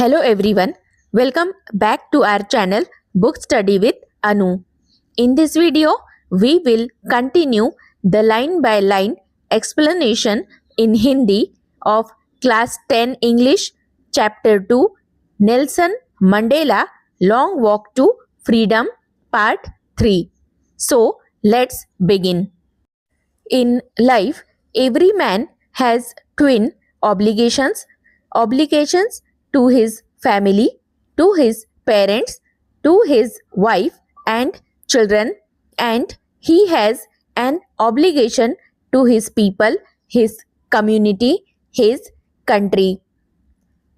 Hello everyone, welcome back to our channel Book Study with Anu. In this video, we will continue the line by line explanation in Hindi of Class 10 English Chapter 2 Nelson Mandela Long Walk to Freedom Part 3. So, let's begin. In life, every man has twin obligations to his family, to his parents, to his wife and children, and he has an obligation to his people, his community, his country.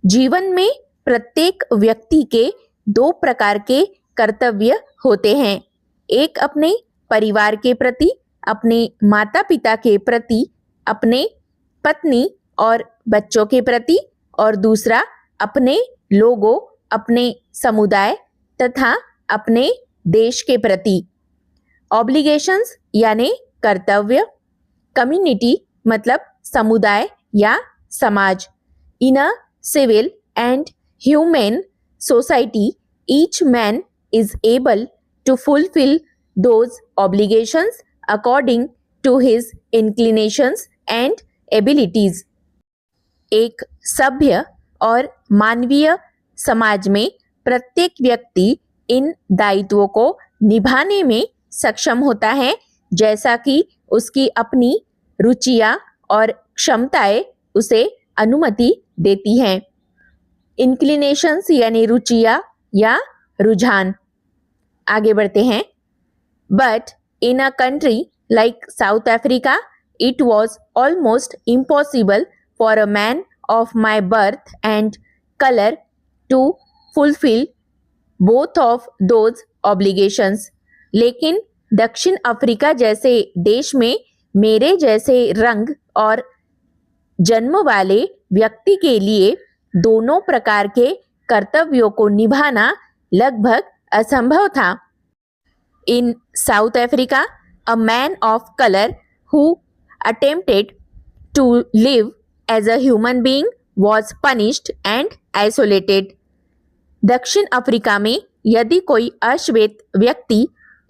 जीवन में प्रत्येक व्यक्ति के दो प्रकार के कर्तव्य होते हैं, एक अपने परिवार के प्रति, अपने माता पिता के प्रति, अपने पत्नी और बच्चों के प्रति, और दूसरा अपने लोगों, अपने समुदाय तथा अपने देश के प्रति। ऑब्लिगेशंस यानी कर्तव्य, कम्युनिटी मतलब समुदाय या समाज। In a civil and human society each man is able to fulfil those obligations according to his inclinations and abilities. एक सभ्य और मानवीय समाज में प्रत्येक व्यक्ति इन दायित्वों को निभाने में सक्षम होता है, जैसा कि उसकी अपनी रुचियां और क्षमताएं उसे अनुमति देती हैं। इंक्लिनेशंस यानी रुचियां या रुझान। आगे बढ़ते हैं। But in a country like south Africa it was almost impossible for a man of my birth and color to fulfill both of those obligations. लेकिन दक्षिण अफ्रीका जैसे देश में मेरे जैसे रंग और जन्म वाले व्यक्ति के लिए दोनों प्रकार के कर्तव्यों को निभाना लगभग असंभव था। In South Africa, a man of color who attempted to live as a human being was punished and isolated. दक्षिण अफ्रीका में यदि कोई अश्वेत व्यक्ति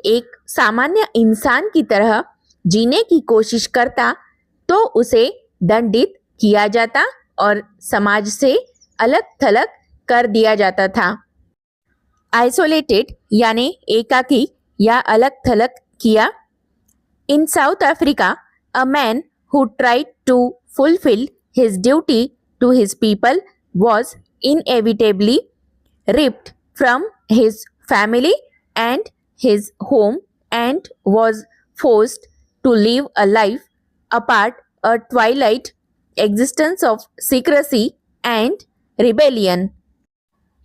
एक सामान्य इंसान की तरह जीने की कोशिश करता तो उसे दंडित किया जाता और समाज से अलग थलग कर दिया जाता था। आइसोलेटेड यानी एकाकी या अलग थलग किया। In South Africa a man who tried to fulfil his duty to his people was inevitably ripped from his family and his home and was forced to live a life apart, a twilight existence of secrecy and rebellion.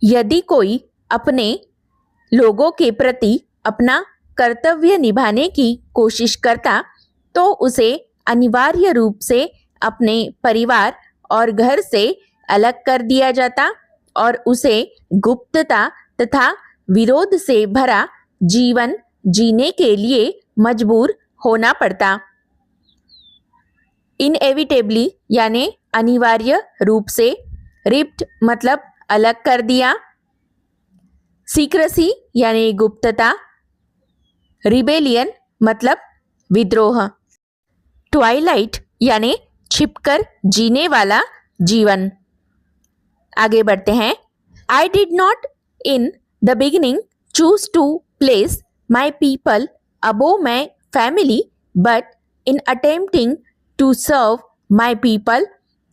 यदि कोई अपने लोगों के प्रति अपना कर्तव्य निभाने की कोशिश करता तो उसे अनिवार्य रूप से अपने परिवार और घर से अलग कर दिया जाता और उसे गुप्तता तथा विरोध से भरा जीवन जीने के लिए मजबूर होना पड़ता। इनएविटेबली यानी अनिवार्य रूप से, रिप्ड मतलब अलग कर दिया, सीक्रेसी यानी गुप्तता, रिबेलियन मतलब विद्रोह, ट्वाइलाइट यानी छिपकर जीने वाला जीवन। आगे बढ़ते हैं। I did not in the beginning choose to place my people above my family, but in attempting to serve my people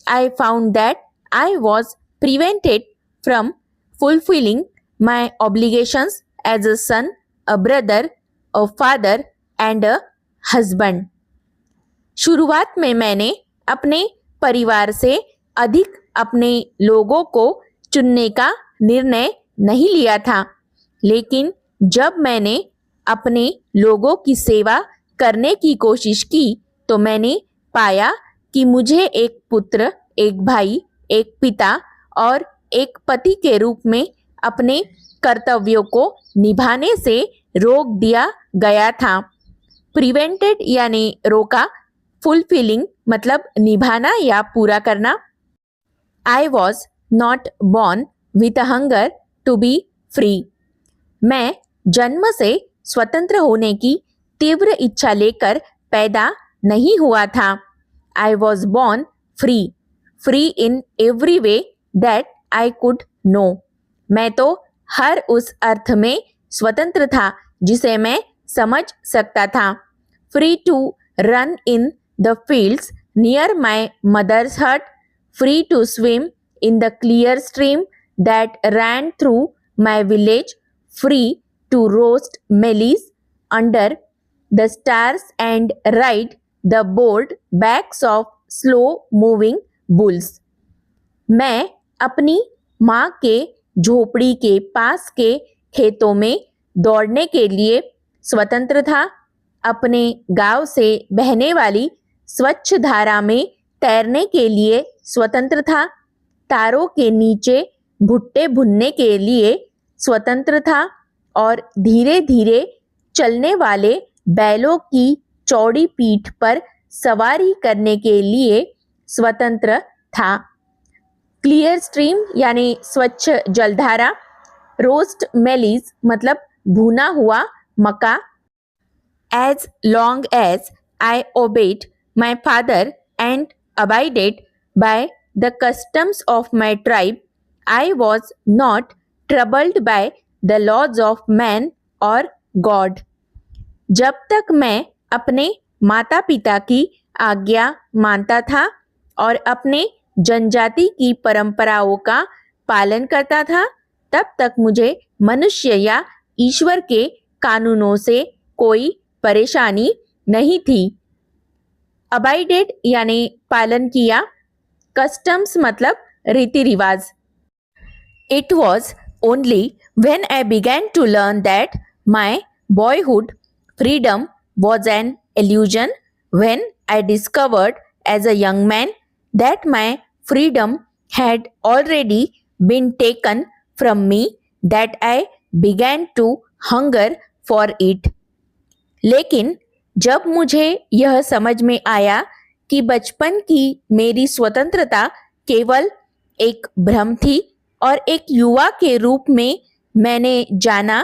I found that I was prevented from fulfilling my obligations as a son, a brother, a father and a husband. शुरुआत में मैंने अपने परिवार से अधिक अपने लोगों को चुनने का निर्णय नहीं लिया था, लेकिन जब मैंने अपने लोगों की सेवा करने की कोशिश की तो मैंने पाया कि मुझे एक पुत्र, एक भाई, एक पिता और एक पति के रूप में अपने कर्तव्यों को निभाने से रोक दिया गया था। प्रिवेंटेड यानी रोका, फुलफिलिंग मतलब निभाना या पूरा करना। I was not born with a hunger to be free. मैं जन्म से स्वतंत्र होने की तीव्र इच्छा लेकर पैदा नहीं हुआ था. I was born free, free in every way that I could know. मैं तो हर उस अर्थ में स्वतंत्र था जिसे मैं समझ सकता था. Free to run in the fields near my mother's hut, free to swim in the clear stream that ran through my village, free to roast maize under the stars and ride the bold backs of slow moving bulls. मैं अपनी माँ के झोपड़ी के पास के खेतों में दौड़ने के लिए स्वतंत्र था. अपने गांव से बहने वाली स्वच्छ धारा में तैरने के लिए स्वतंत्र था. तारों के नीचे भुट्टे भुनने के लिए स्वतंत्र था और धीरे धीरे चलने वाले बैलों की चौड़ी पीठ पर सवारी करने के लिए स्वतंत्र था. क्लियर स्ट्रीम यानी स्वच्छ जलधारा, रोस्ट मेलीज मतलब भुना हुआ मक्का. As long as I obeyed my father and abided by the customs of my tribe, I was not troubled by the laws of man or God. जब तक मैं अपने माता पिता की आज्ञा मानता था और अपने जनजाति की परंपराओं का पालन करता था, तब तक मुझे मनुष्य या ईश्वर के कानूनों से कोई परेशानी नहीं थी. अबाइडेड यानी पालन किया, कस्टम्स मतलब रीति रिवाज. It was only when I began to learn that my boyhood freedom was an illusion, when I discovered as a young man that my freedom had already been taken from me, that I began to hunger for it. लेकिन जब मुझे यह समझ में आया कि बचपन की मेरी स्वतंत्रता केवल एक भ्रम थी और एक युवा के रूप में मैंने जाना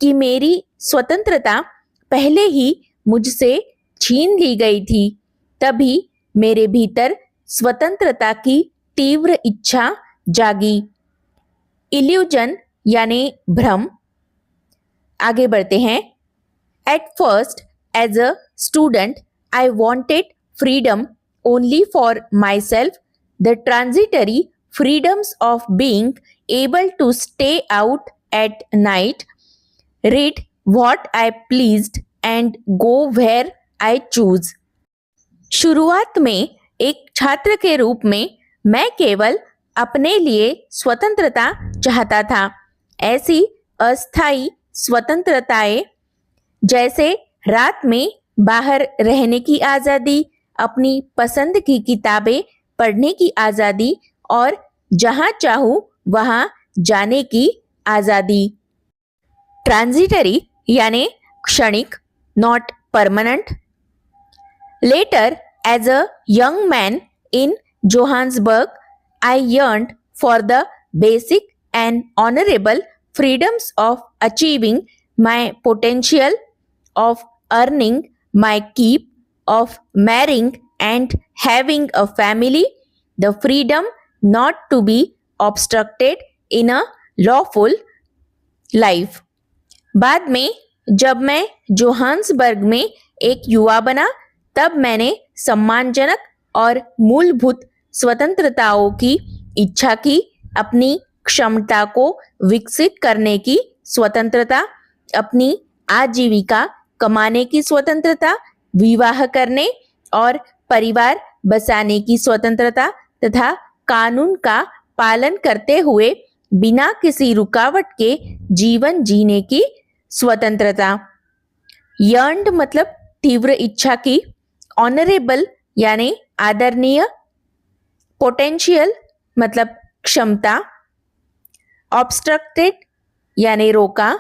कि मेरी स्वतंत्रता पहले ही मुझसे छीन ली गई थी, तभी मेरे भीतर स्वतंत्रता की तीव्र इच्छा जागी. इल्यूजन यानी भ्रम. आगे बढ़ते हैं. At first, as a student, I wanted freedom only for myself, the transitory freedoms of being able to stay out at night, read what I pleased, and go where I choose. शुरुआत में एक छात्र के रूप में मैं केवल अपने लिए स्वतंत्रता चाहता था. ऐसी अस्थायी स्वतंत्रताएं जैसे रात में बाहर रहने की आज़ादी, अपनी पसंद की किताबें पढ़ने की आज़ादी और जहाँ चाहूँ वहाँ जाने की आज़ादी. ट्रांजिटरी यानी क्षणिक, not permanent. Later as a young man in Johannesburg, I yearned for the basic and honorable freedoms of achieving my potential, of earning my keep, of marrying and having a family, the freedom not to be obstructed in a lawful life. बाद में जब मैं Johannesburg में एक युवा बना, तब मैंने सम्मानजनक और मूलभूत स्वतंत्रताओं की इच्छा की. अपनी क्षमता को विकसित करने की स्वतंत्रता, अपनी आजीविका कमाने की स्वतंत्रता, विवाह करने और परिवार बसाने की स्वतंत्रता तथा कानून का पालन करते हुए बिना किसी रुकावट के जीवन जीने की स्वतंत्रता. यर्न्ड मतलब तीव्र इच्छा की. ऑनरेबल यानी आदरणीय. पोटेंशियल मतलब क्षमता. ऑब्स्ट्रक्टेड यानी रोका.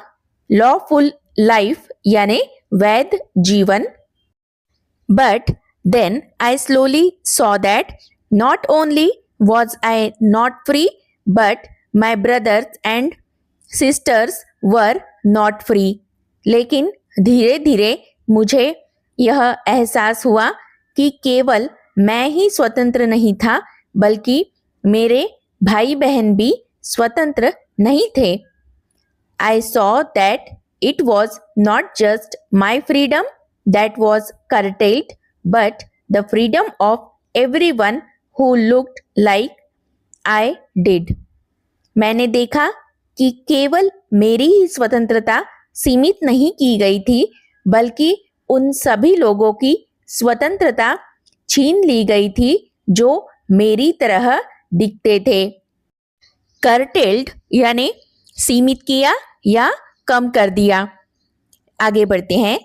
लॉफुल लाइफ यानी वैध जीवन. But then I slowly saw that not only was I not free, but my brothers and sisters were not free. लेकिन धीरे धीरे मुझे यह एहसास हुआ कि केवल मैं ही स्वतंत्र नहीं था, बल्कि मेरे भाई बहन भी स्वतंत्र नहीं थे. I saw that it was not just my freedom that was curtailed, but the freedom of everyone who looked like I did. मैंने देखा कि केवल मेरी ही स्वतंत्रता सीमित नहीं की गई थी, बल्कि उन सभी लोगों की स्वतंत्रता छीन ली गई थी जो मेरी तरह दिखते थे. कर्टेल्ड यानी सीमित किया या कम कर दिया. आगे बढ़ते हैं.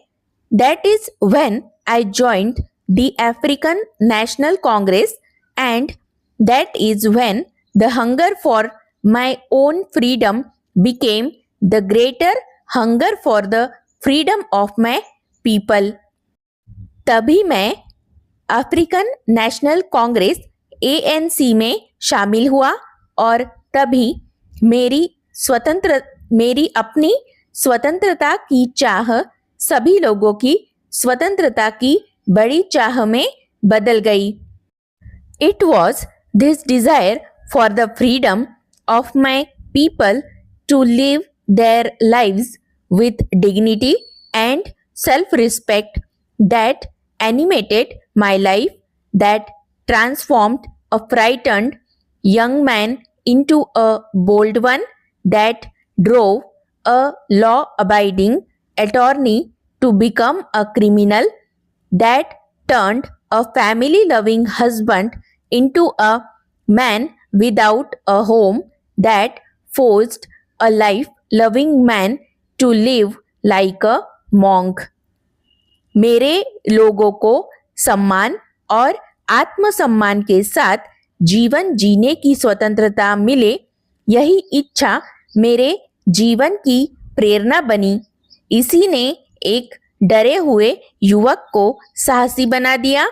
That is when I joined the African National Congress, and that is when the hunger for my own freedom became the greater hunger for the freedom of my people. तभी मैं अफ्रीकन नेशनल कांग्रेस ANC में शामिल हुआ और तभी मेरी अपनी स्वतंत्रता की चाह सभी लोगों की स्वतंत्रता की बड़ी चाह में बदल गई. It was this desire for the freedom of my people to live their lives with dignity and self-respect that animated my life, that transformed a frightened young man into a bold one, that drove a law-abiding attorney to become a criminal, that turned a family-loving husband into a man without a home, that forced a life-loving man to live like a monk. मेरे लोगों को सम्मान और आत्मसम्मान के साथ जीवन जीने की स्वतंत्रता मिले, यही इच्छा मेरे जीवन की प्रेरणा बनी. इसी ने एक डरे हुए युवक को साहसी बना दिया,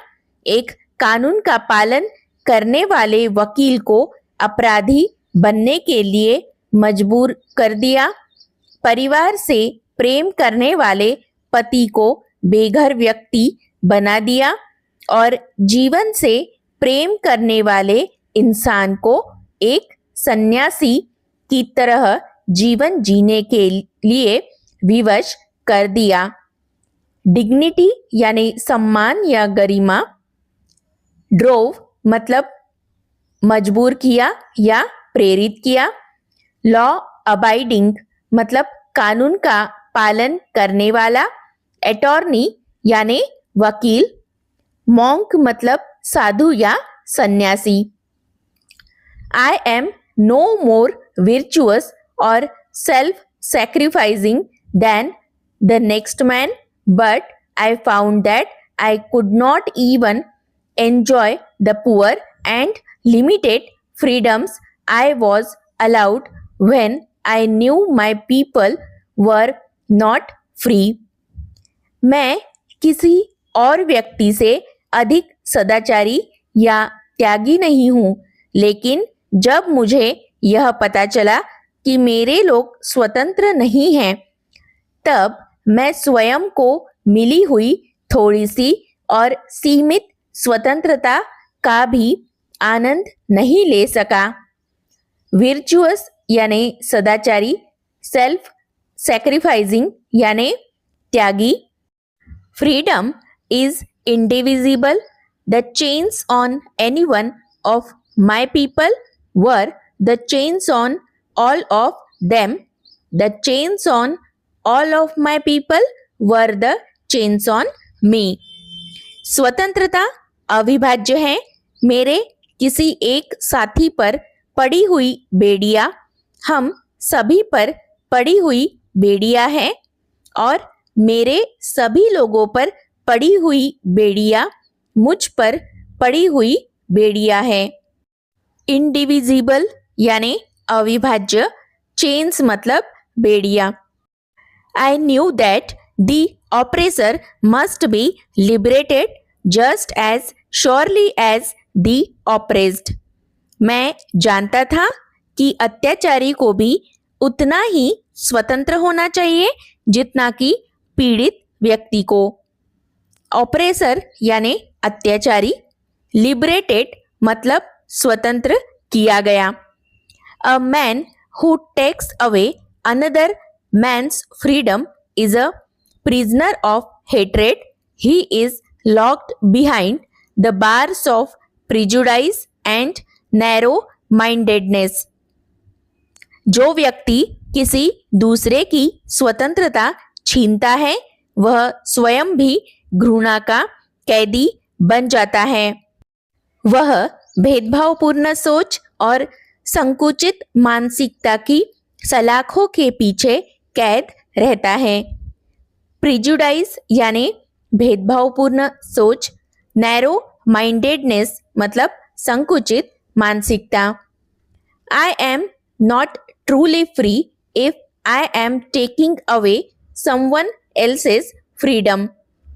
एक कानून का पालन करने वाले वकील को अपराधी बनने के लिए मजबूर कर दिया, परिवार से प्रेम करने वाले पति को बेघर व्यक्ति बना दिया और जीवन से प्रेम करने वाले इंसान को एक सन्यासी की तरह जीवन जीने के लिए विवश कर दिया. डिग्निटी यानी सम्मान या गरिमा. ड्रोव मतलब मजबूर किया या प्रेरित किया. लॉ अबाइडिंग मतलब कानून का पालन करने वाला. अटॉर्नी यानी वकील. मॉन्क मतलब साधु या सन्यासी. I am no more virtuous or self-sacrificing than the next man, but I found that I could not even enjoy the poor and limited freedoms I was allowed when I knew my people were not free. मैं किसी और व्यक्ति से अधिक सदाचारी या त्यागी नहीं हूँ, लेकिन जब मुझे यह पता चला कि मेरे लोग स्वतंत्र नहीं हैं, तब मैं स्वयं को मिली हुई थोड़ी सी और सीमित स्वतंत्रता का भी आनंद नहीं ले सका. विर्चुअस यानी सदाचारी. सेल्फ सैक्रिफाइसिंग यानी त्यागी. Freedom is indivisible. The chains on any one of my people were the chains on all of them. The chains on all of my people were the chains on me. स्वतंत्रता अविभाज्य है. मेरे किसी एक साथी पर पड़ी हुई बेड़ियां हम सभी पर पड़ी हुई बेड़ियां है और मेरे सभी लोगों पर पड़ी हुई बेड़ियां मुझ पर पड़ी हुई बेड़ियां है. इंडिविजिबल यानी अविभाज्य. चेन्स मतलब बेड़ियां. I knew that the oppressor must be liberated just as surely as the oppressed. मैं जानता था कि अत्याचारी को भी उतना ही स्वतंत्र होना चाहिए जितना कि पीड़ित व्यक्ति को। ऑपरेसर यानी अत्याचारी, लिबरेटेड मतलब स्वतंत्र किया गया। A man who takes away another man's freedom is a prisoner of hatred. He is locked behind the bars of prejudice and narrow mindedness. जो व्यक्ति किसी दूसरे की स्वतंत्रता छीनता है वह स्वयं भी घृणा का कैदी बन जाता है। वह भेदभावपूर्ण सोच और संकुचित मानसिकता की सलाखों के पीछे कैद रहता है। प्रिजुडाइज यानी भेदभावपूर्ण सोच, नैरो माइंडेडनेस मतलब संकुचित मानसिकता। I am not truly free if I am taking away someone else's freedom,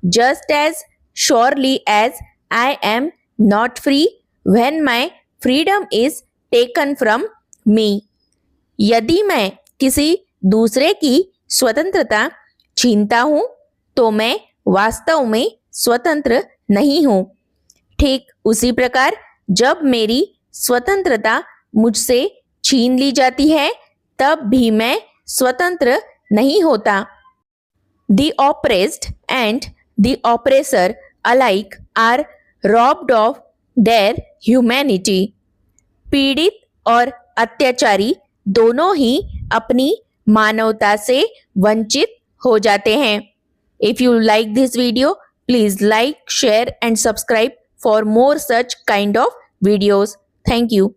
just as surely as I am not free when my freedom is taken from me. यदि मैं किसी दूसरे की स्वतंत्रता छीनता हूं तो मैं वास्तव में स्वतंत्र नहीं हूं। ठीक उसी प्रकार जब मेरी स्वतंत्रता मुझसे छीन ली जाती है तब भी मैं स्वतंत्र नहीं होता। The oppressed and the oppressor alike are robbed of their humanity. पीड़ित और अत्याचारी दोनों ही अपनी मानवता से वंचित हो जाते हैं। If you like this video, please like, share and subscribe for more such kind of videos. Thank you.